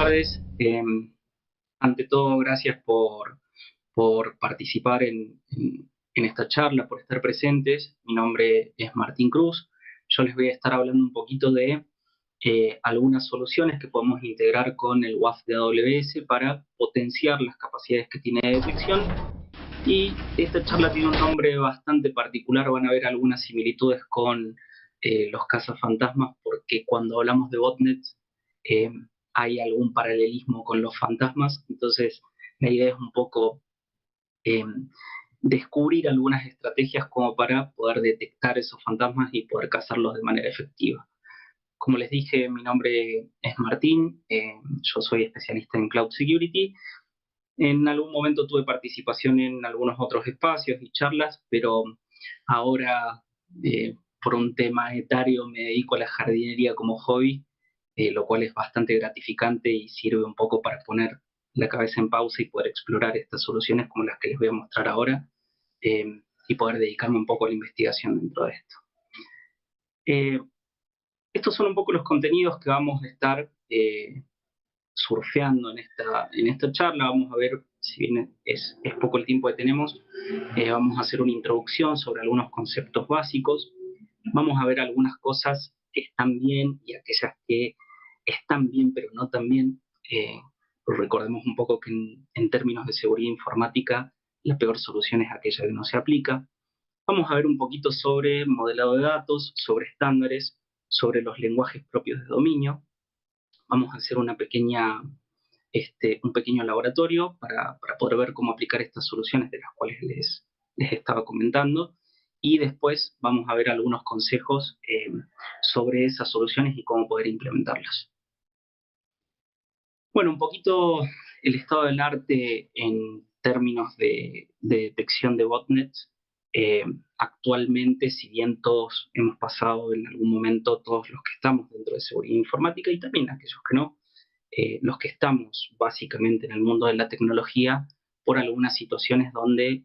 tardes. Ante todo, gracias por participar en esta charla, por estar presentes. Mi nombre es Martín Cruz. Yo les voy a estar hablando un poquito de algunas soluciones que podemos integrar con el WAF de AWS para potenciar las capacidades que tiene de detección. Y esta charla tiene un nombre bastante particular. Van a ver algunas similitudes con los cazafantasmas, porque cuando hablamos de botnets eh, hay algún paralelismo con los fantasmas. Entonces, la idea es un poco eh, descubrir algunas estrategias como para poder detectar esos fantasmas y poder cazarlos de manera efectiva. Como les dije, mi nombre es Martín, yo soy especialista en Cloud Security. En algún momento tuve participación en algunos otros espacios y charlas, pero ahora, por un tema etario, me dedico a la jardinería como hobby, lo cual es bastante gratificante y sirve un poco para poner la cabeza en pausa y poder explorar estas soluciones como las que les voy a mostrar ahora, eh, y poder dedicarme un poco a la investigación dentro de esto. Eh, Estos son un poco los contenidos que vamos a estar surfeando en esta charla. Vamos a ver, si bien es poco el tiempo que tenemos, vamos a hacer una introducción sobre algunos conceptos básicos. Vamos a ver algunas cosas que están bien y aquellas que están bien pero no tan bien. Recordemos un poco que en términos de seguridad informática, la peor solución es aquella que no se aplica. Vamos a ver un poquito sobre modelado de datos, sobre estándares, sobre los lenguajes propios de dominio. Vamos a hacer un pequeño laboratorio para poder ver cómo aplicar estas soluciones de las cuales les estaba comentando. Y después vamos a ver algunos consejos sobre esas soluciones y cómo poder implementarlas. Bueno, un poquito el estado del arte en términos de detección de botnets. Actualmente, si bien todos hemos pasado en algún momento, todos los que estamos dentro de seguridad informática y también aquellos que no, los que estamos básicamente en el mundo de la tecnología, por algunas situaciones donde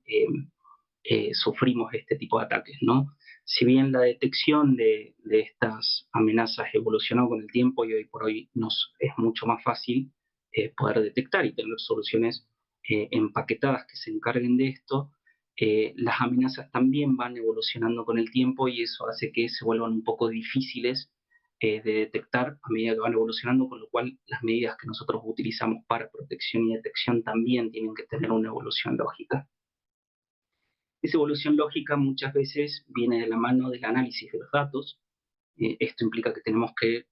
sufrimos este tipo de ataques, ¿no? Si bien la detección de estas amenazas evolucionó con el tiempo y hoy por hoy nos es mucho más fácil poder detectar y tener soluciones empaquetadas que se encarguen de esto, las amenazas también van evolucionando con el tiempo y eso hace que se vuelvan un poco difíciles de detectar a medida que van evolucionando, con lo cual las medidas que nosotros utilizamos para protección y detección también tienen que tener una evolución lógica. Esa evolución lógica muchas veces viene de la mano del análisis de los datos. Esto implica que tenemos que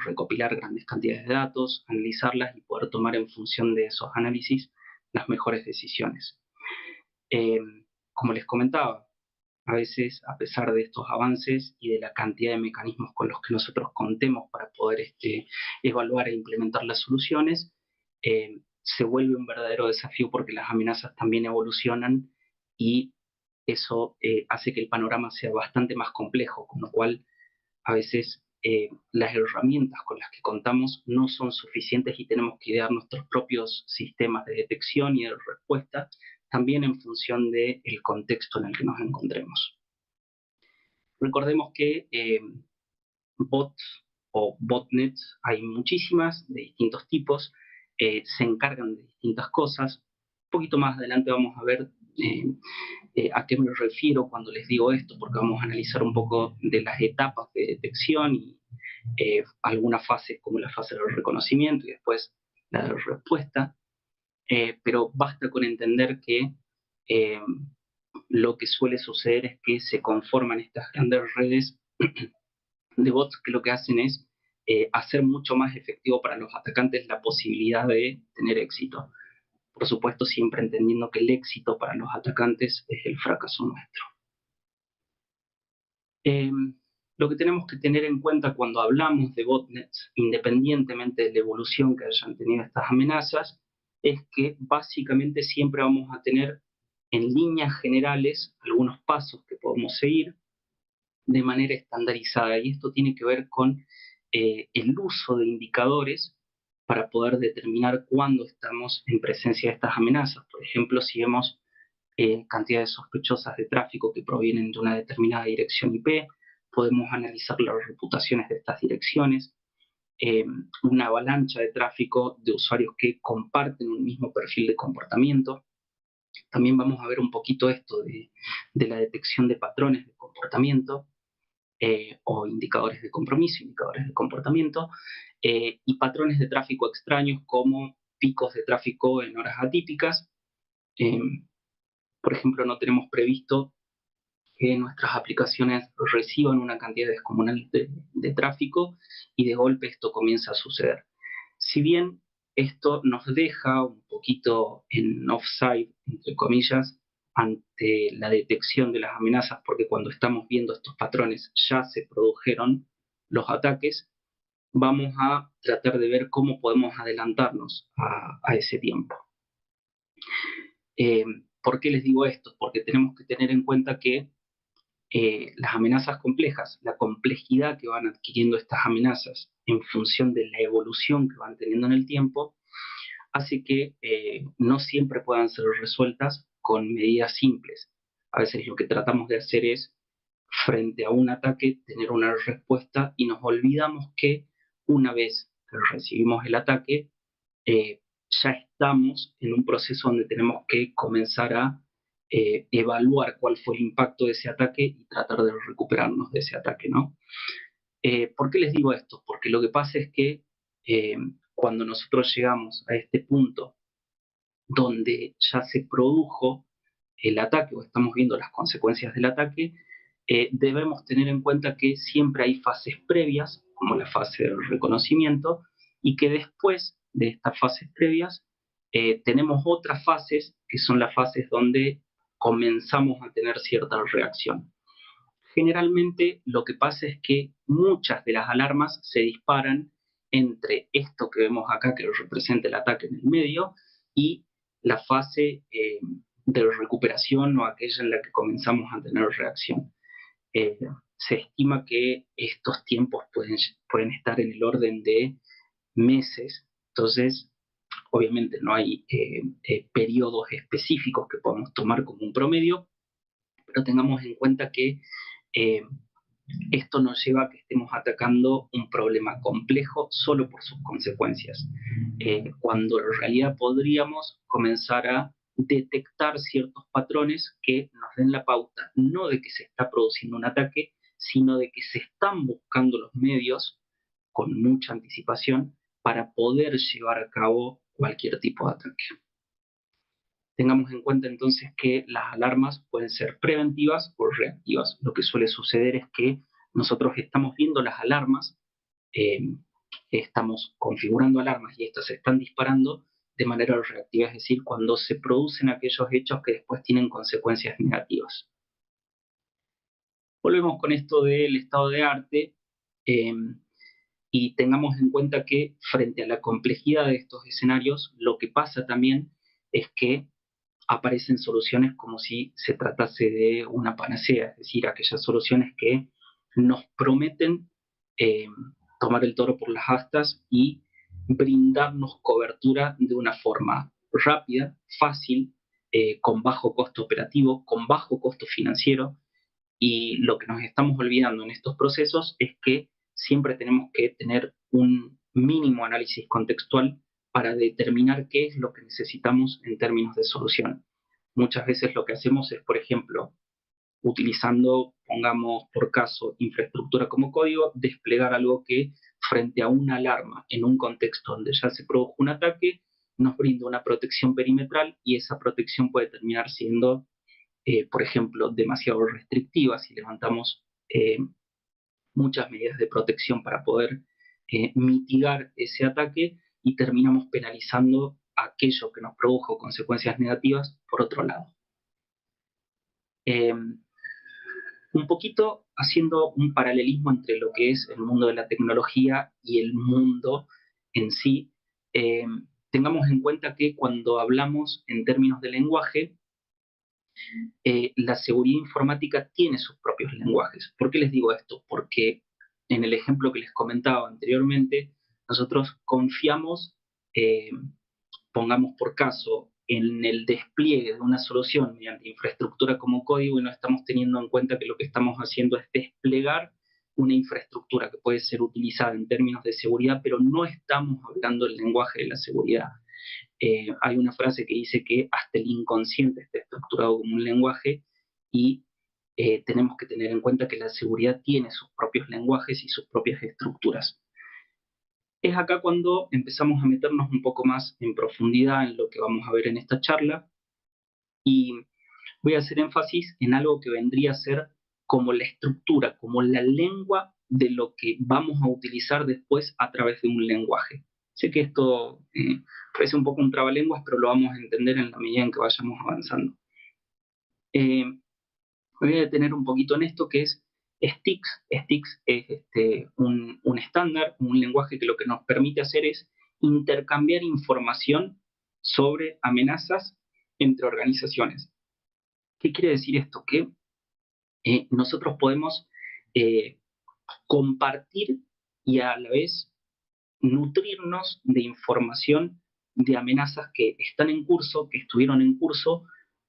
recopilar grandes cantidades de datos, analizarlas y poder tomar en función de esos análisis las mejores decisiones. Eh, Como les comentaba, a veces, a pesar de estos avances y de la cantidad de mecanismos con los que nosotros contemos para poder evaluar e implementar las soluciones, se vuelve un verdadero desafío porque las amenazas también evolucionan y eso hace que el panorama sea bastante más complejo, con lo cual a veces las herramientas con las que contamos no son suficientes y tenemos que idear nuestros propios sistemas de detección y de respuesta, también en función del contexto en el que nos encontremos. Recordemos que bots o botnets hay muchísimas de distintos tipos, se encargan de distintas cosas. Un poquito más adelante vamos a ver a qué me refiero cuando les digo esto, porque vamos a analizar un poco de las etapas de detección y algunas fases como la fase del reconocimiento y después la de respuesta. Pero basta con entender que eh, lo que suele suceder es que se conforman estas grandes redes de bots que lo que hacen es hacer mucho más efectivo para los atacantes la posibilidad de tener éxito. Por supuesto, siempre entendiendo que el éxito para los atacantes es el fracaso nuestro. Eh, lo que tenemos que tener en cuenta cuando hablamos de botnets, independientemente de la evolución que hayan tenido estas amenazas, es que básicamente siempre vamos a tener en líneas generales algunos pasos que podemos seguir de manera estandarizada. Y esto tiene que ver con el uso de indicadores para poder determinar cuándo estamos en presencia de estas amenazas. Por ejemplo, si vemos cantidades sospechosas de tráfico que provienen de una determinada dirección IP, podemos analizar las reputaciones de estas direcciones. una avalancha de tráfico de usuarios que comparten un mismo perfil de comportamiento. También vamos a ver un poquito esto de la detección de patrones de comportamiento, o indicadores de compromiso, indicadores de comportamiento, y patrones de tráfico extraños como picos de tráfico en horas atípicas. Eh, por ejemplo, no tenemos previsto que nuestras aplicaciones reciban una cantidad descomunal de tráfico y de golpe esto comienza a suceder. Si bien esto nos deja un poquito en offside, entre comillas, ante la detección de las amenazas, porque cuando estamos viendo estos patrones ya se produjeron los ataques, vamos a tratar de ver cómo podemos adelantarnos a ese tiempo. ¿Por qué les digo esto? Porque tenemos que tener en cuenta que las amenazas complejas, la complejidad que van adquiriendo estas amenazas en función de la evolución que van teniendo en el tiempo, hace que no siempre puedan ser resueltas con medidas simples. A veces lo que tratamos de hacer es, frente a un ataque, tener una respuesta y nos olvidamos que una vez que recibimos el ataque, ya estamos en un proceso donde tenemos que comenzar a evaluar cuál fue el impacto de ese ataque y tratar de recuperarnos de ese ataque, ¿no? ¿Por qué les digo esto? Porque lo que pasa es que cuando nosotros llegamos a este punto donde ya se produjo el ataque o estamos viendo las consecuencias del ataque, debemos tener en cuenta que siempre hay fases previas, como la fase del reconocimiento, y que después de estas fases previas tenemos otras fases, que son las fases donde comenzamos a tener cierta reacción. Generalmente lo que pasa es que muchas de las alarmas se disparan entre esto que vemos acá, que representa el ataque en el medio, y la fase de recuperación o aquella en la que comenzamos a tener reacción. Eh, Se estima que estos tiempos pueden estar en el orden de meses, entonces obviamente no hay periodos específicos que podamos tomar como un promedio, pero tengamos en cuenta que eh, esto nos lleva a que estemos atacando un problema complejo solo por sus consecuencias, cuando en realidad podríamos comenzar a detectar ciertos patrones que nos den la pauta, no de que se está produciendo un ataque, sino de que se están buscando los medios con mucha anticipación para poder llevar a cabo cualquier tipo de ataque. Tengamos en cuenta entonces que las alarmas pueden ser preventivas o reactivas. Lo que suele suceder es que nosotros estamos viendo las alarmas, eh, estamos configurando alarmas y estas se están disparando de manera reactiva, es decir, cuando se producen aquellos hechos que después tienen consecuencias negativas. Volvemos con esto del estado de arte y tengamos en cuenta que frente a la complejidad de estos escenarios, lo que pasa también es que aparecen soluciones como si se tratase de una panacea, es decir, aquellas soluciones que nos prometen eh, tomar el toro por las astas y brindarnos cobertura de una forma rápida, fácil, con bajo costo operativo, con bajo costo financiero. Y lo que nos estamos olvidando en estos procesos es que siempre tenemos que tener un mínimo análisis contextual para determinar qué es lo que necesitamos en términos de solución. Muchas veces lo que hacemos es, por ejemplo, utilizando, pongamos por caso, infraestructura como código, desplegar algo que frente a una alarma en un contexto donde ya se produjo un ataque, nos brinda una protección perimetral y esa protección puede terminar siendo, por ejemplo, demasiado restrictiva si levantamos muchas medidas de protección para poder mitigar ese ataque y terminamos penalizando aquello que nos produjo consecuencias negativas por otro lado. Un poquito haciendo un paralelismo entre lo que es el mundo de la tecnología y el mundo en sí, eh, tengamos en cuenta que cuando hablamos en términos de lenguaje, la seguridad informática tiene sus propios lenguajes. ¿Por qué les digo esto? Porque en el ejemplo que les comentaba anteriormente, nosotros confiamos, eh, pongamos por caso, en el despliegue de una solución mediante infraestructura como código y no estamos teniendo en cuenta que lo que estamos haciendo es desplegar una infraestructura que puede ser utilizada en términos de seguridad, pero no estamos hablando del lenguaje de la seguridad. Hay una frase que dice que hasta el inconsciente está estructurado como un lenguaje y tenemos que tener en cuenta que la seguridad tiene sus propios lenguajes y sus propias estructuras. Es acá cuando empezamos a meternos un poco más en profundidad en lo que vamos a ver en esta charla y voy a hacer énfasis en algo que vendría a ser como la estructura, como la lengua de lo que vamos a utilizar después a través de un lenguaje. Sé que esto parece un poco un trabalenguas, pero lo vamos a entender en la medida en que vayamos avanzando. Me voy a detener un poquito en esto que es STIX. STIX es un estándar, un lenguaje que lo que nos permite hacer es intercambiar información sobre amenazas entre organizaciones. ¿Qué quiere decir esto? Que nosotros podemos compartir y a la vez nutrirnos de información de amenazas que están en curso, que estuvieron en curso,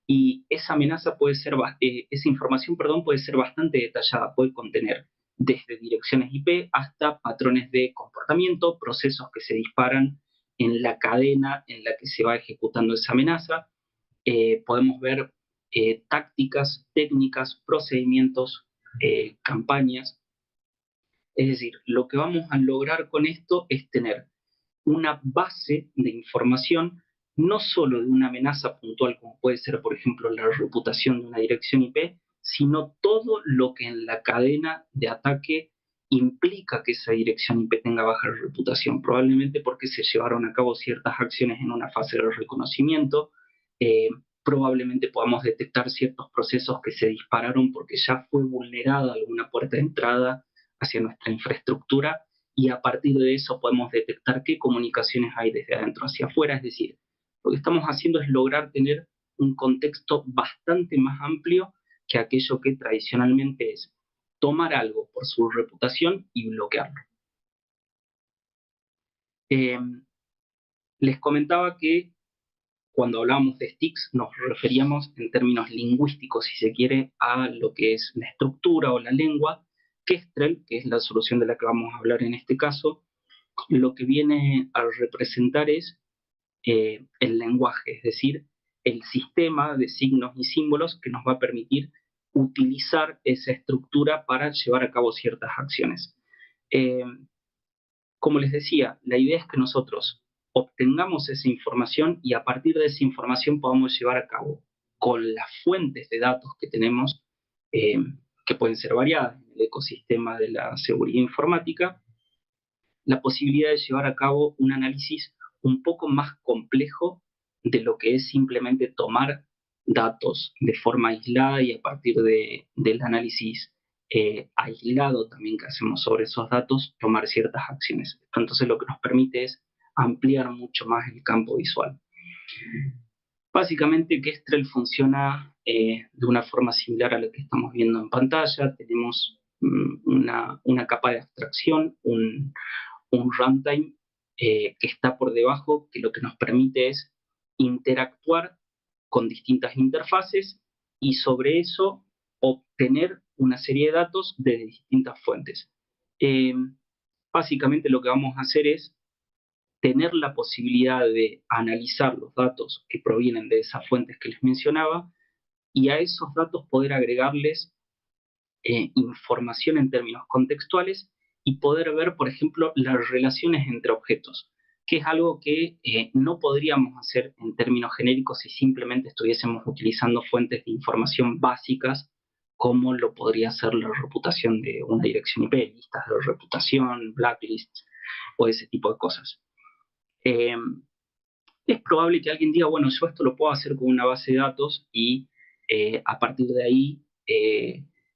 y esa amenaza puede ser, esa información, perdón, puede ser bastante detallada, puede contener desde direcciones IP hasta patrones de comportamiento, procesos que se disparan en la cadena en la que se va ejecutando esa amenaza. Podemos ver tácticas, técnicas, procedimientos, campañas. Es decir, lo que vamos a lograr con esto es tener una base de información, no solo de una amenaza puntual, como puede ser, por ejemplo, la reputación de una dirección IP, sino todo lo que en la cadena de ataque implica que esa dirección IP tenga baja reputación, probablemente porque se llevaron a cabo ciertas acciones en una fase de reconocimiento, probablemente podamos detectar ciertos procesos que se dispararon porque ya fue vulnerada alguna puerta de entrada hacia nuestra infraestructura y a partir de eso podemos detectar qué comunicaciones hay desde adentro hacia afuera. Es decir, lo que estamos haciendo es lograr tener un contexto bastante más amplio que aquello que tradicionalmente es tomar algo por su reputación y bloquearlo. Les comentaba que cuando hablábamos de STIX nos referíamos en términos lingüísticos, si se quiere, a lo que es la estructura o la lengua. Kestrel, que es la solución de la que vamos a hablar en este caso, lo que viene a representar es el lenguaje, es decir, el sistema de signos y símbolos que nos va a permitir utilizar esa estructura para llevar a cabo ciertas acciones. Como les decía, la idea es que nosotros obtengamos esa información y a partir de esa información podamos llevar a cabo con las fuentes de datos que tenemos, que pueden ser variadas en el ecosistema de la seguridad informática, la posibilidad de llevar a cabo un análisis un poco más complejo de lo que es simplemente tomar datos de forma aislada y a partir del análisis aislado también que hacemos sobre esos datos, tomar ciertas acciones. Entonces lo que nos permite es ampliar mucho más el campo visual. Básicamente Kestrel funciona de una forma similar a lo que estamos viendo en pantalla. Tenemos una capa de abstracción, un runtime que está por debajo, que lo que nos permite es interactuar con distintas interfaces y sobre eso obtener una serie de datos de distintas fuentes. Básicamente lo que vamos a hacer es tener la posibilidad de analizar los datos que provienen de esas fuentes que les mencionaba y a esos datos poder agregarles información en términos contextuales y poder ver, por ejemplo, las relaciones entre objetos, que es algo que no podríamos hacer en términos genéricos si simplemente estuviésemos utilizando fuentes de información básicas como lo podría ser la reputación de una dirección IP, listas de reputación, blacklists o ese tipo de cosas. Es probable que alguien diga, bueno, yo esto lo puedo hacer con una base de datos y a partir de ahí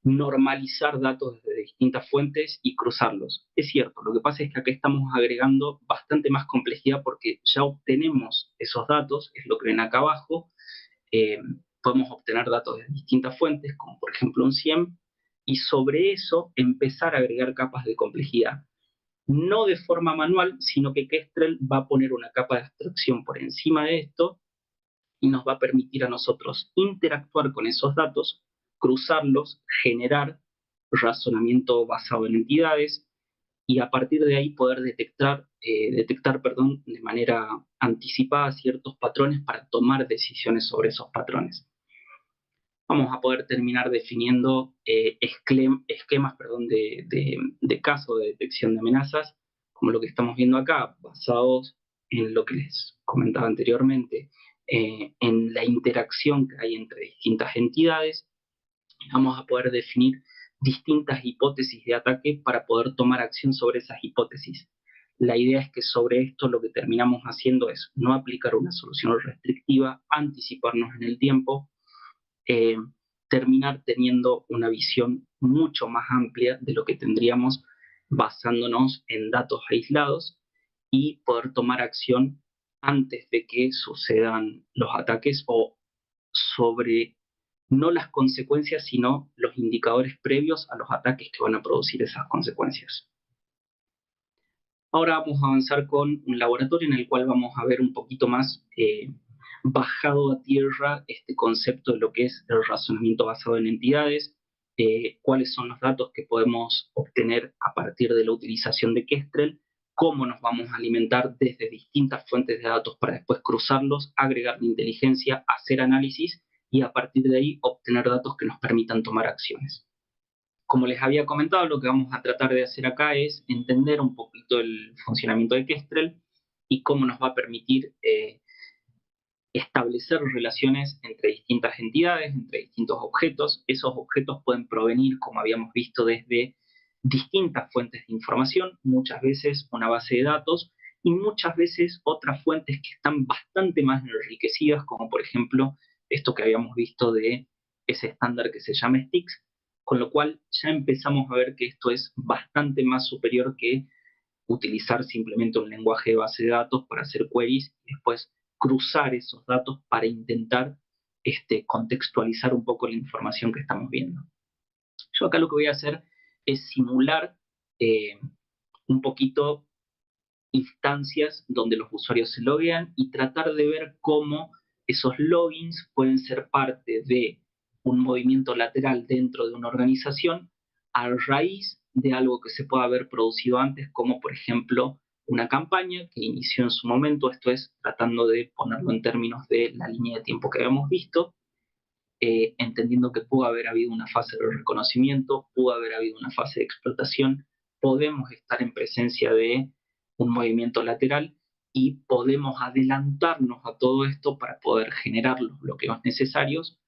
normalizar datos desde distintas fuentes y cruzarlos. Es cierto, lo que pasa es que acá estamos agregando bastante más complejidad porque ya obtenemos esos datos, es lo que ven acá abajo, podemos obtener datos de distintas fuentes, como por ejemplo un SIEM, y sobre eso empezar a agregar capas de complejidad. No de forma manual, sino que Kestrel va a poner una capa de abstracción por encima de esto y nos va a permitir a nosotros interactuar con esos datos, cruzarlos, generar razonamiento basado en entidades, y a partir de ahí poder detectar de manera anticipada ciertos patrones para tomar decisiones sobre esos patrones. Vamos a poder terminar definiendo esquemas de caso de detección de amenazas, como lo que estamos viendo acá, basados en lo que les comentaba anteriormente, en la interacción que hay entre distintas entidades. Vamos a poder definir distintas hipótesis de ataque para poder tomar acción sobre esas hipótesis. La idea es que sobre esto lo que terminamos haciendo es no aplicar una solución restrictiva, anticiparnos en el tiempo, eh, terminar teniendo una visión mucho más amplia de lo que tendríamos basándonos en datos aislados y poder tomar acción antes de que sucedan los ataques o sobre no las consecuencias, sino los indicadores previos a los ataques que van a producir esas consecuencias. Ahora vamos a avanzar con un laboratorio en el cual vamos a ver un poquito más bajado a tierra este concepto de lo que es el razonamiento basado en entidades, cuáles son los datos que podemos obtener a partir de la utilización de Kestrel, cómo nos vamos a alimentar desde distintas fuentes de datos para después cruzarlos, agregar inteligencia, hacer análisis y a partir de ahí obtener datos que nos permitan tomar acciones. Como les había comentado, lo que vamos a tratar de hacer acá es entender un poquito el funcionamiento de Kestrel y cómo nos va a permitir establecer relaciones entre distintas entidades, entre distintos objetos. Esos objetos pueden provenir, como habíamos visto, desde distintas fuentes de información, muchas veces una base de datos y muchas veces otras fuentes que están bastante más enriquecidas, como por ejemplo esto que habíamos visto de ese estándar que se llama STIX, con lo cual ya empezamos a ver que esto es bastante más superior que utilizar simplemente un lenguaje de base de datos para hacer queries y después cruzar esos datos para intentar contextualizar un poco la información que estamos viendo. Yo acá lo que voy a hacer es simular un poquito instancias donde los usuarios se loguean y tratar de ver cómo esos logins pueden ser parte de un movimiento lateral dentro de una organización a raíz de algo que se pueda haber producido antes, como por ejemplo una campaña que inició en su momento, esto es tratando de ponerlo en términos de la línea de tiempo que habíamos visto, entendiendo que pudo haber habido una fase de reconocimiento, pudo haber habido una fase de explotación, podemos estar en presencia de un movimiento lateral y podemos adelantarnos a todo esto para poder generar los bloqueos necesarios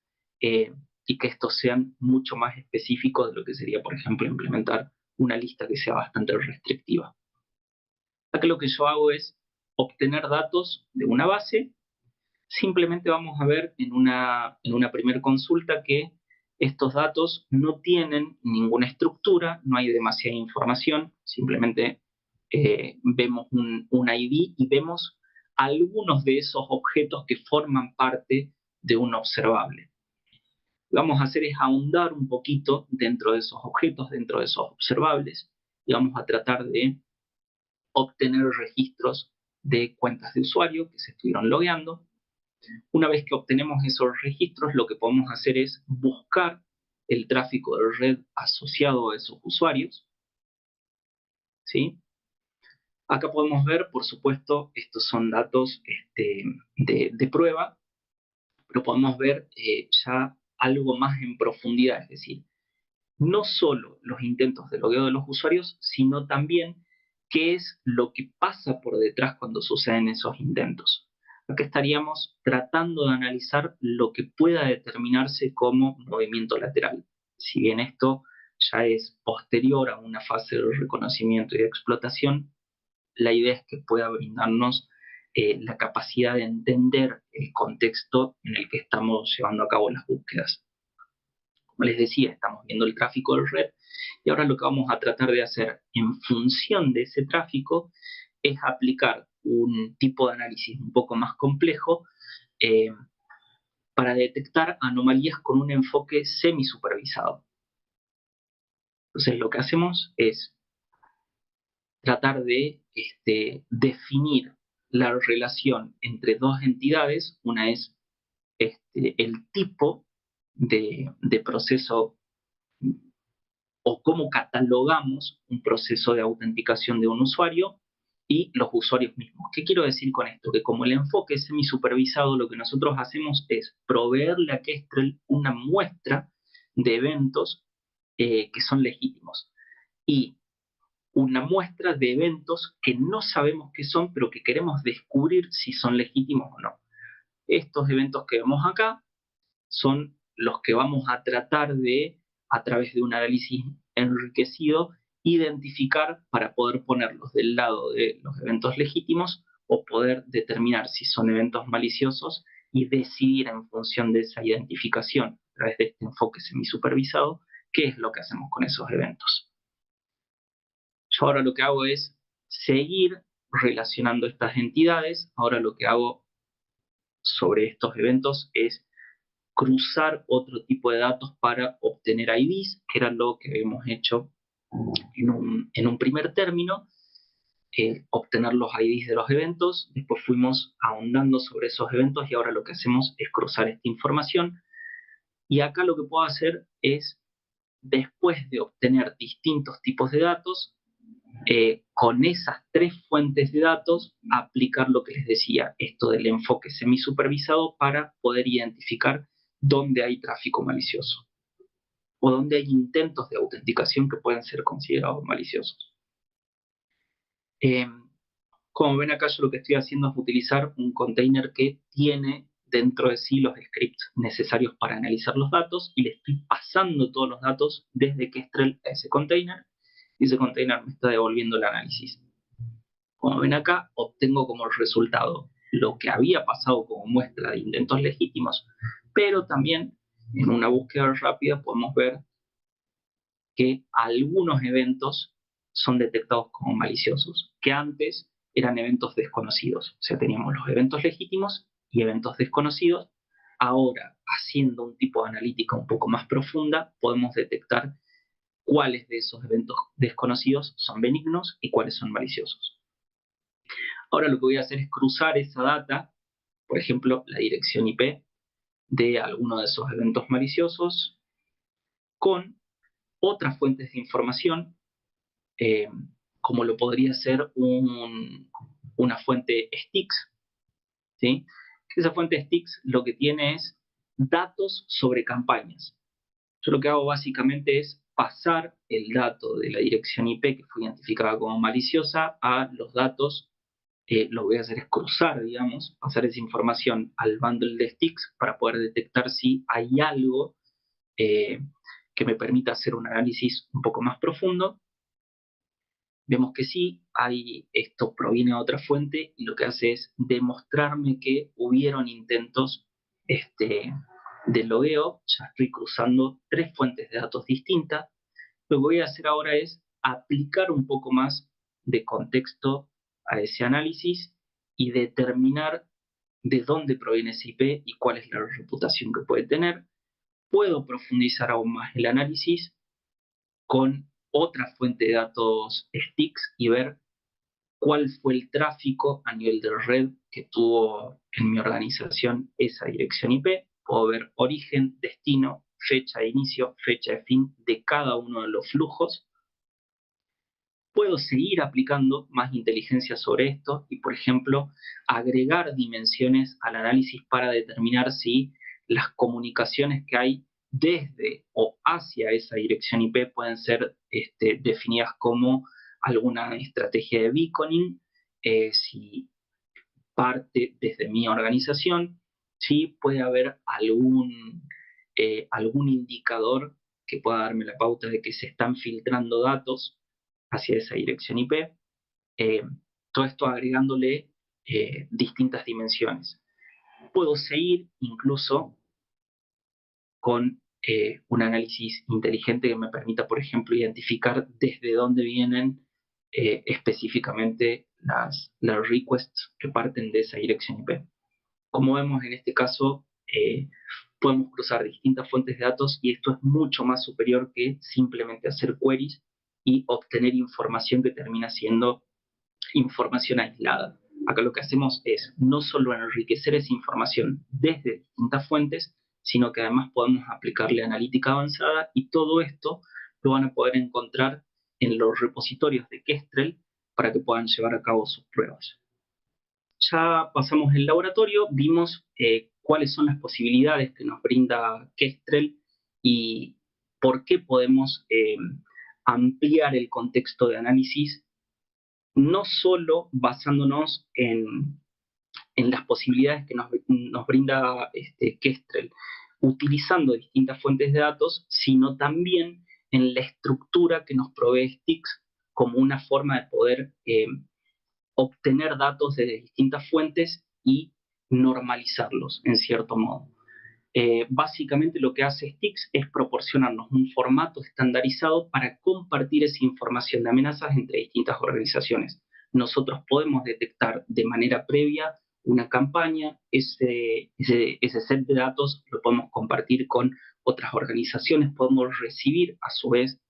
y que estos sean mucho más específicos de lo que sería, por ejemplo, implementar una lista que sea bastante restrictiva. Acá lo que yo hago es obtener datos de una base. Simplemente vamos a ver en una primera consulta que estos datos no tienen ninguna estructura, no hay demasiada información, simplemente vemos un ID y vemos algunos de esos objetos que forman parte de un observable. Lo que vamos a hacer es ahondar un poquito dentro de esos objetos, dentro de esos observables, y vamos a tratar de obtener registros de cuentas de usuario que se estuvieron logueando. Una vez que obtenemos esos registros, lo que podemos hacer es buscar el tráfico de red asociado a esos usuarios, ¿sí? Acá podemos ver, por supuesto, estos son datos de prueba, pero podemos ver ya algo más en profundidad, es decir, no solo los intentos de logueo de los usuarios, sino también qué es lo que pasa por detrás cuando suceden esos intentos. Acá estaríamos tratando de analizar lo que pueda determinarse como movimiento lateral. Si bien esto ya es posterior a una fase de reconocimiento y de explotación, la idea es que pueda brindarnos la capacidad de entender el contexto en el que estamos llevando a cabo las búsquedas. Como les decía, estamos viendo el tráfico de red y ahora lo que vamos a tratar de hacer en función de ese tráfico es aplicar un tipo de análisis un poco más complejo para detectar anomalías con un enfoque semi-supervisado. Entonces lo que hacemos es tratar de definir la relación entre dos entidades. Una es el tipo de proceso o cómo catalogamos un proceso de autenticación de un usuario y los usuarios mismos. ¿Qué quiero decir con esto? Que como el enfoque es semisupervisado, lo que nosotros hacemos es proveerle a Kestrel una muestra de eventos que son legítimos y una muestra de eventos que no sabemos qué son, pero que queremos descubrir si son legítimos o no. Estos eventos que vemos acá son los que vamos a tratar de, a través de un análisis enriquecido, identificar para poder ponerlos del lado de los eventos legítimos o poder determinar si son eventos maliciosos y decidir en función de esa identificación, a través de este enfoque semisupervisado, qué es lo que hacemos con esos eventos. Yo ahora lo que hago es seguir relacionando estas entidades. Ahora lo que hago sobre estos eventos es cruzar otro tipo de datos para obtener IDs, que era lo que habíamos hecho en un primer término, obtener los IDs de los eventos. Después fuimos ahondando sobre esos eventos y ahora lo que hacemos es cruzar esta información. Y acá lo que puedo hacer es, después de obtener distintos tipos de datos, con esas tres fuentes de datos, aplicar lo que les decía, esto del enfoque semisupervisado para poder identificar dónde hay tráfico malicioso o dónde hay intentos de autenticación que pueden ser considerados maliciosos. Como ven acá, yo lo que estoy haciendo es utilizar un container que tiene dentro de sí los scripts necesarios para analizar los datos y le estoy pasando todos los datos desde Kestrel a ese container y ese container me está devolviendo el análisis. Como ven acá, obtengo como resultado lo que había pasado como muestra de intentos legítimos, pero también en una búsqueda rápida podemos ver que algunos eventos son detectados como maliciosos, que antes eran eventos desconocidos. O sea, teníamos los eventos legítimos y eventos desconocidos. Ahora, haciendo un tipo de analítica un poco más profunda, podemos detectar cuáles de esos eventos desconocidos son benignos y cuáles son maliciosos. Ahora lo que voy a hacer es cruzar esa data, por ejemplo, la dirección IP de alguno de esos eventos maliciosos, con otras fuentes de información, eh, como lo podría ser una fuente STIX, ¿sí? Esa fuente STIX lo que tiene es datos sobre campañas. Yo lo que hago básicamente es pasar el dato de la dirección IP que fue identificada como maliciosa a los datos. Lo que voy a hacer es cruzar, digamos, pasar esa información al bundle de sticks para poder detectar si hay algo eh, que me permita hacer un análisis un poco más profundo. Vemos que sí, esto proviene de otra fuente y lo que hace es demostrarme que hubieron intentos de logueo. Ya estoy cruzando tres fuentes de datos distintas. Lo que voy a hacer ahora es aplicar un poco más de contexto a ese análisis y determinar de dónde proviene ese IP y cuál es la reputación que puede tener. Puedo profundizar aún más el análisis con otra fuente de datos STIX y ver cuál fue el tráfico a nivel de red que tuvo en mi organización esa dirección IP. Puedo ver origen, destino, fecha de inicio, fecha de fin de cada uno de los flujos. Puedo seguir aplicando más inteligencia sobre esto y, por ejemplo, agregar dimensiones al análisis para determinar si las comunicaciones que hay desde o hacia esa dirección IP pueden ser definidas como alguna estrategia de beaconing, si parte desde mi organización, si puede haber algún indicador que pueda darme la pauta de que se están filtrando datos hacia esa dirección IP. Todo esto agregándole distintas dimensiones. Puedo seguir incluso con un análisis inteligente que me permita, por ejemplo, identificar desde dónde vienen específicamente las requests que parten de esa dirección IP. Como vemos en este caso, podemos cruzar distintas fuentes de datos y esto es mucho más superior que simplemente hacer queries y obtener información que termina siendo información aislada. Acá lo que hacemos es no solo enriquecer esa información desde distintas fuentes, sino que además podemos aplicarle analítica avanzada y todo esto lo van a poder encontrar en los repositorios de Kestrel para que puedan llevar a cabo sus pruebas. Ya pasamos el laboratorio, vimos cuáles son las posibilidades que nos brinda Kestrel y por qué podemos ampliar el contexto de análisis, no solo basándonos en las posibilidades que nos brinda Kestrel, utilizando distintas fuentes de datos, sino también en la estructura que nos provee Stix como una forma de poder obtener datos de distintas fuentes y normalizarlos, en cierto modo. Básicamente lo que hace Stix es proporcionarnos un formato estandarizado para compartir esa información de amenazas entre distintas organizaciones. Nosotros podemos detectar de manera previa una campaña, ese set de datos lo podemos compartir con otras organizaciones, podemos recibir a su vez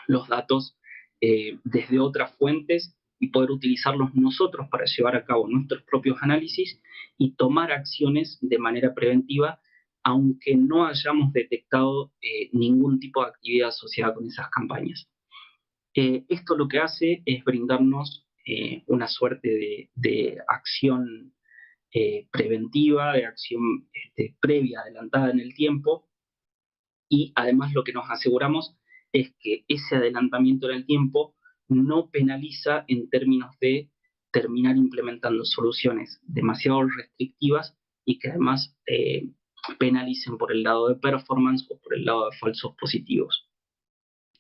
los datos desde otras fuentes y poder utilizarlos nosotros para llevar a cabo nuestros propios análisis y tomar acciones de manera preventiva, aunque no hayamos detectado ningún tipo de actividad asociada con esas campañas. Esto lo que hace es brindarnos una suerte de acción preventiva, de acción previa, adelantada en el tiempo, y además lo que nos aseguramos es que ese adelantamiento en el tiempo no penaliza en términos de terminar implementando soluciones demasiado restrictivas y que además penalicen por el lado de performance o por el lado de falsos positivos.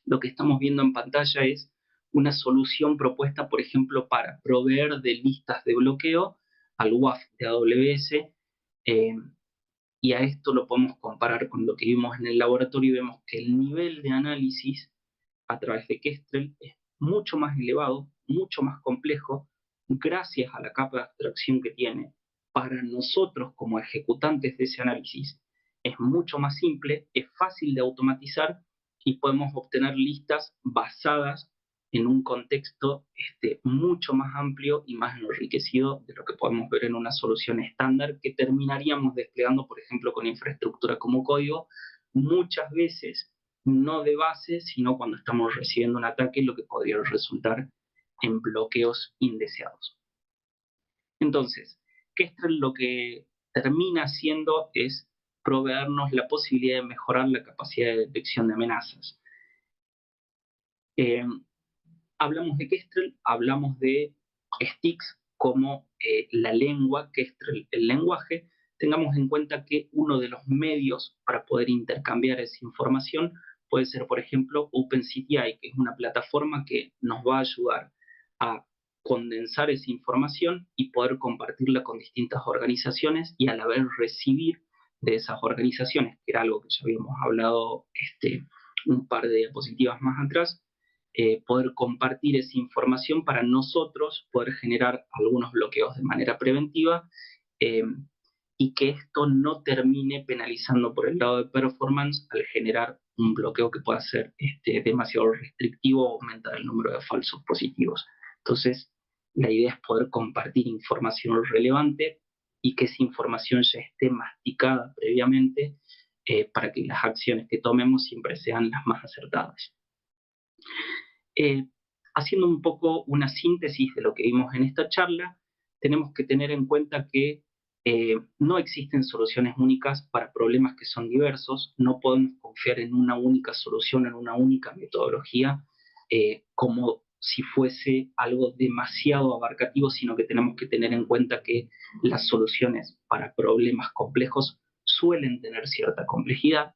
Lo que estamos viendo en pantalla es una solución propuesta, por ejemplo, para proveer de listas de bloqueo al WAF de AWS, y a esto lo podemos comparar con lo que vimos en el laboratorio y vemos que el nivel de análisis a través de Kestrel es mucho más elevado, mucho más complejo, gracias a la capa de abstracción que tiene. Para nosotros como ejecutantes de ese análisis es mucho más simple, es fácil de automatizar y podemos obtener listas basadas en un contexto mucho más amplio y más enriquecido de lo que podemos ver en una solución estándar que terminaríamos desplegando, por ejemplo, con infraestructura como código, muchas veces no de base, sino cuando estamos recibiendo un ataque, lo que podría resultar en bloqueos indeseados. Entonces, Kestrel lo que termina haciendo es proveernos la posibilidad de mejorar la capacidad de detección de amenazas. Hablamos de Kestrel, hablamos de Stix como la lengua, Kestrel el lenguaje. Tengamos en cuenta que uno de los medios para poder intercambiar esa información puede ser, por ejemplo, OpenCTI, que es una plataforma que nos va a ayudar a condensar esa información y poder compartirla con distintas organizaciones y a la vez recibir de esas organizaciones, que era algo que ya habíamos hablado un par de diapositivas más atrás, poder compartir esa información para nosotros poder generar algunos bloqueos de manera preventiva, y que esto no termine penalizando por el lado de performance al generar un bloqueo que pueda ser demasiado restrictivo o aumentar el número de falsos positivos. Entonces, la idea es poder compartir información relevante y que esa información ya esté masticada previamente para que las acciones que tomemos siempre sean las más acertadas. Haciendo un poco una síntesis de lo que vimos en esta charla, tenemos que tener en cuenta que no existen soluciones únicas para problemas que son diversos, no podemos confiar en una única solución, en una única metodología, como si fuese algo demasiado abarcativo, sino que tenemos que tener en cuenta que las soluciones para problemas complejos suelen tener cierta complejidad.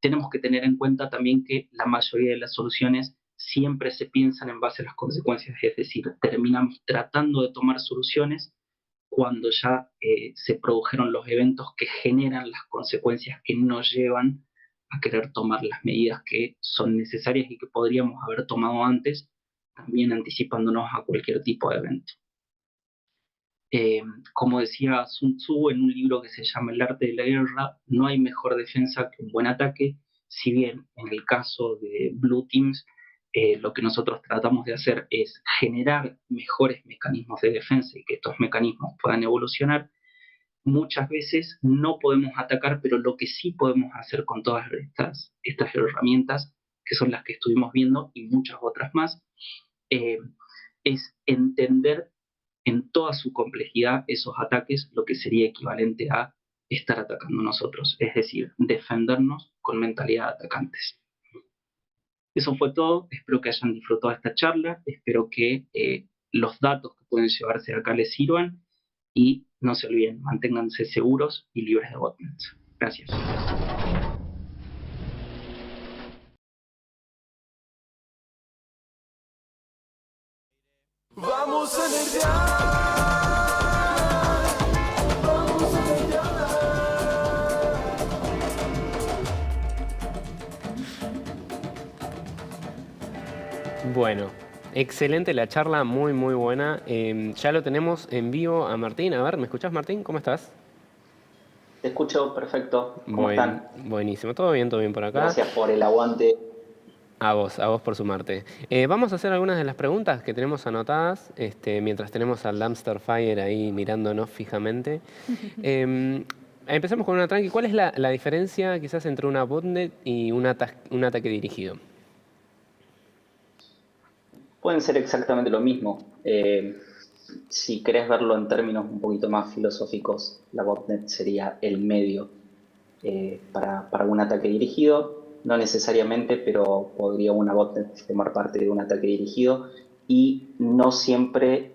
Tenemos que tener en cuenta también que la mayoría de las soluciones siempre se piensan en base a las consecuencias, es decir, terminamos tratando de tomar soluciones cuando ya se produjeron los eventos que generan las consecuencias que nos llevan a querer tomar las medidas que son necesarias y que podríamos haber tomado antes, también anticipándonos a cualquier tipo de evento. Como decía Sun Tzu en un libro que se llama El arte de la guerra, no hay mejor defensa que un buen ataque. Si bien en el caso de Blue Teams, lo que nosotros tratamos de hacer es generar mejores mecanismos de defensa y que estos mecanismos puedan evolucionar, muchas veces no podemos atacar, pero lo que sí podemos hacer con todas estas herramientas, que son las que estuvimos viendo y muchas otras más, eh, es entender en toda su complejidad esos ataques, lo que sería equivalente a estar atacando nosotros, es decir, defendernos con mentalidad de atacantes. Eso fue todo, espero que hayan disfrutado esta charla, espero que los datos que pueden llevarse acá les sirvan y no se olviden, manténganse seguros y libres de botnets. Gracias. Vamos a nerdear. Vamos a nerdear. Bueno, excelente la charla, muy muy buena. Ya lo tenemos en vivo a Martín. A ver, ¿me escuchás, Martín? ¿Cómo estás? Te escucho perfecto. ¿Cómo están? Buenísimo, todo bien por acá. Gracias por el aguante. A vos por sumarte. Vamos a hacer algunas de las preguntas que tenemos anotadas, mientras tenemos al Dumpster Fire ahí mirándonos fijamente. Empezamos con una tranqui. ¿Cuál es la diferencia quizás entre una botnet y un ataque dirigido? Pueden ser exactamente lo mismo. Si querés verlo en términos un poquito más filosóficos, la botnet sería el medio para un ataque dirigido. No necesariamente, pero podría una botnet formar parte de un ataque dirigido y no siempre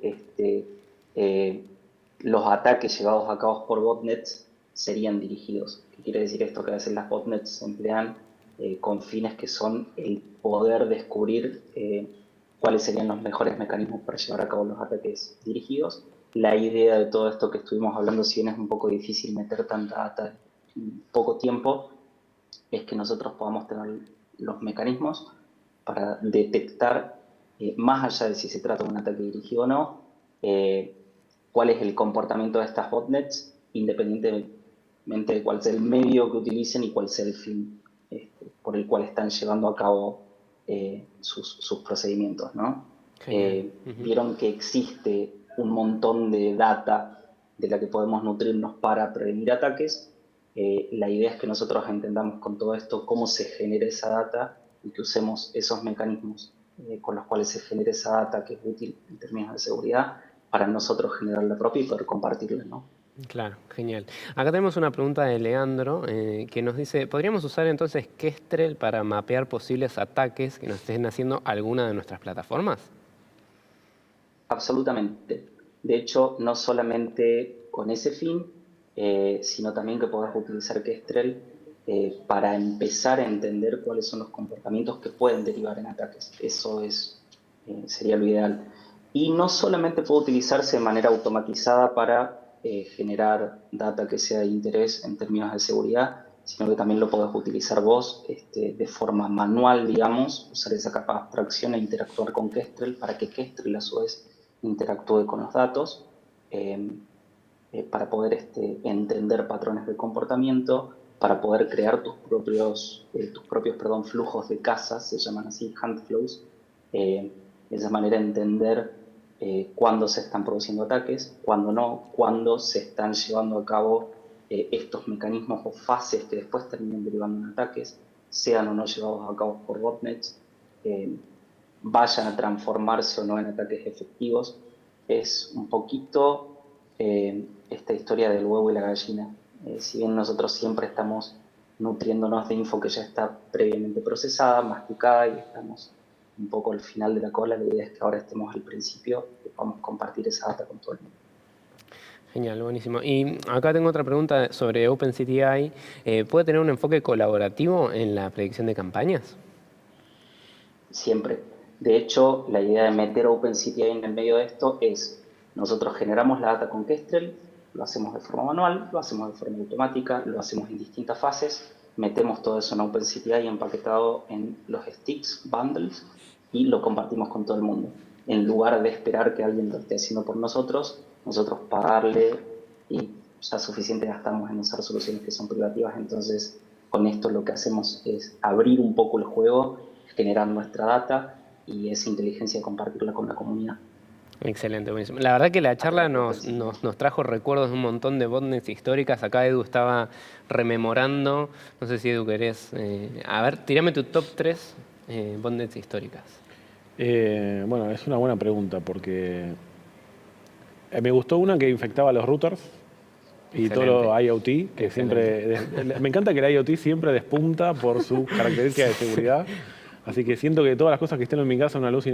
los ataques llevados a cabo por botnets serían dirigidos. ¿Qué quiere decir esto? Que a veces las botnets se emplean con fines que son el poder descubrir cuáles serían los mejores mecanismos para llevar a cabo los ataques dirigidos. La idea de todo esto que estuvimos hablando, si bien es un poco difícil meter tanta data en poco tiempo, es que nosotros podamos tener los mecanismos para detectar, más allá de si se trata de un ataque dirigido o no, cuál es el comportamiento de estas botnets, independientemente de cuál sea el medio que utilicen y cuál sea el fin por el cual están llevando a cabo sus procedimientos, ¿no? Vieron que existe un montón de data de la que podemos nutrirnos para prevenir ataques. La idea es que nosotros entendamos con todo esto cómo se genera esa data y que usemos esos mecanismos con los cuales se genera esa data que es útil en términos de seguridad para nosotros generar la propia y poder compartirla, ¿no? Claro, genial. Acá tenemos una pregunta de Leandro que nos dice, ¿podríamos usar entonces Kestrel para mapear posibles ataques que nos estén haciendo alguna de nuestras plataformas? Absolutamente. De hecho, no solamente con ese fin, sino también que podés utilizar Kestrel para empezar a entender cuáles son los comportamientos que pueden derivar en ataques. Eso sería lo ideal. Y no solamente puede utilizarse de manera automatizada para generar data que sea de interés en términos de seguridad, sino que también lo podés utilizar vos de forma manual, digamos, usar esa capa de abstracción e interactuar con Kestrel para que Kestrel a su vez interactúe con los datos para poder entender patrones de comportamiento, para poder crear tus propios flujos de caza, se llaman así, hunt flows, de esa manera entender cuándo se están produciendo ataques, cuándo no, cuándo se están llevando a cabo estos mecanismos o fases que después terminan derivando en ataques, sean o no llevados a cabo por botnets, vayan a transformarse o no en ataques efectivos. Es un poquito esta historia del huevo y la gallina. Si bien nosotros siempre estamos nutriéndonos de info que ya está previamente procesada, masticada y estamos un poco al final de la cola, la idea es que ahora estemos al principio y podamos compartir esa data con todo el mundo. Genial, buenísimo. Y acá tengo otra pregunta sobre OpenCTI. ¿Puede tener un enfoque colaborativo en la predicción de campañas? Siempre. De hecho, la idea de meter OpenCTI en el medio de esto es, nosotros generamos la data con Kestrel, lo hacemos de forma manual, lo hacemos de forma automática, lo hacemos en distintas fases, metemos todo eso en OpenCTI empaquetado en los sticks, bundles, y lo compartimos con todo el mundo. En lugar de esperar que alguien lo esté haciendo por nosotros pagarle y ya suficiente gastamos en usar soluciones que son privativas, entonces con esto lo que hacemos es abrir un poco el juego, generar nuestra data y esa inteligencia compartirla con la comunidad. Excelente, buenísimo. La verdad que la charla nos trajo recuerdos de un montón de botnets históricas. Acá Edu estaba rememorando, no sé si Edu querés, a ver, tirame tu top 3 botnets históricas. Bueno, es una buena pregunta porque me gustó una que infectaba los routers y todo lo IoT, que siempre... Me encanta que el IoT siempre despunta por sus características de seguridad. Así que siento que todas las cosas que estén en mi casa, una luz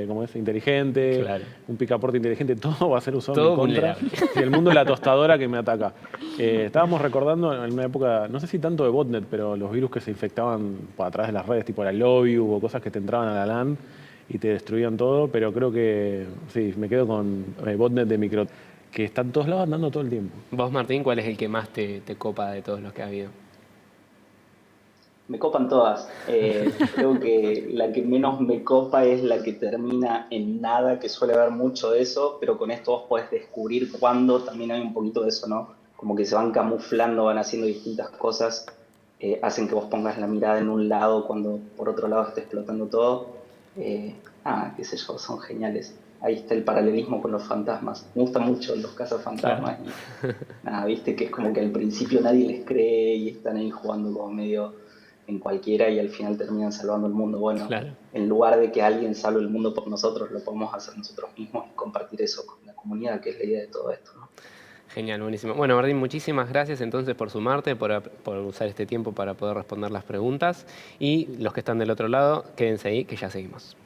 como es, inteligente, Claro. un picaporte inteligente, todo va a ser usado Todo en mi contra. vulnerable. Y el mundo es la tostadora que me ataca. Estábamos recordando en una época, no sé si tanto de botnet, pero los virus que se infectaban por atrás de las redes, tipo la Love You o cosas que te entraban a la LAN y te destruían todo, pero creo que sí, me quedo con botnet de micro, que están todos lados andando todo el tiempo. Vos, Martín, ¿cuál es el que más te copa de todos los que ha habido? Me copan todas. Creo que la que menos me copa es la que termina en nada, que suele haber mucho de eso, pero con esto vos podés descubrir cuándo también hay un poquito de eso, ¿no? Como que se van camuflando, van haciendo distintas cosas, hacen que vos pongas la mirada en un lado cuando por otro lado esté explotando todo. Qué sé yo, son geniales. Ahí está el paralelismo con los fantasmas. Me gustan mucho los cazafantasmas. Claro. Y nada, viste que es como que al principio nadie les cree y están ahí jugando como medio en cualquiera y al final terminan salvando el mundo. Bueno, Claro. en lugar de que alguien salve el mundo por nosotros, lo podemos hacer nosotros mismos y compartir eso con la comunidad, que es la idea de todo esto, ¿no? Genial, buenísimo. Bueno, Martín, muchísimas gracias entonces por sumarte, por usar este tiempo para poder responder las preguntas. Y los que están del otro lado, quédense ahí, que ya seguimos.